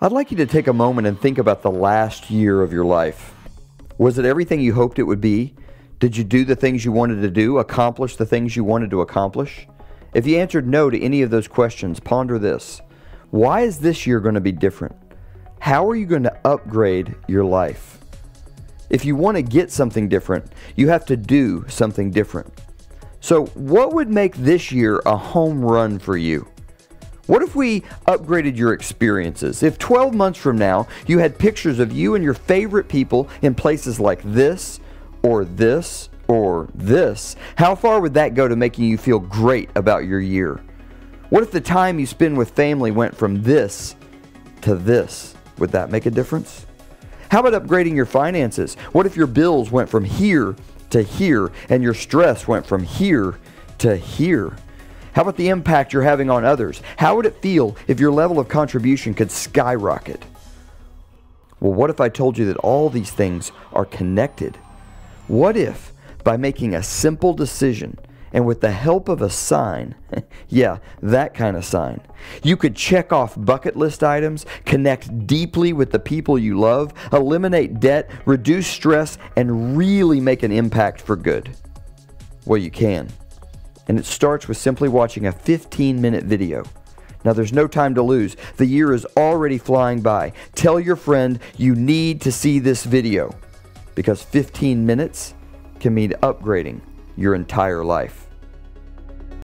I'd like you to take a moment and think about the last year of your life. Was it everything you hoped it would be? Did you do the things you wanted to do, accomplish the things you wanted to accomplish? If you answered no to any of those questions, ponder this. Why is this year going to be different? How are you going to upgrade your life? If you want to get something different, you have to do something different. So what would make this year a home run for you? What if we upgraded your experiences? If 12 months from now, you had pictures of you and your favorite people in places like this, or this, or this, how far would that go to making you feel great about your year? What if the time you spend with family went from this to this? Would that make a difference? How about upgrading your finances? What if your bills went from here to here and your stress went from here to here? How about the impact you're having on others? How would it feel if your level of contribution could skyrocket? Well, what if I told you that all these things are connected? What if, by making a simple decision and with the help of a sign, yeah, that kind of sign, you could check off bucket list items, connect deeply with the people you love, eliminate debt, reduce stress, and really make an impact for good? Well, you can. And it starts with simply watching a 15-minute video. Now, there's no time to lose. The year is already flying by. Tell your friend you need to see this video, because 15 minutes can mean upgrading your entire life.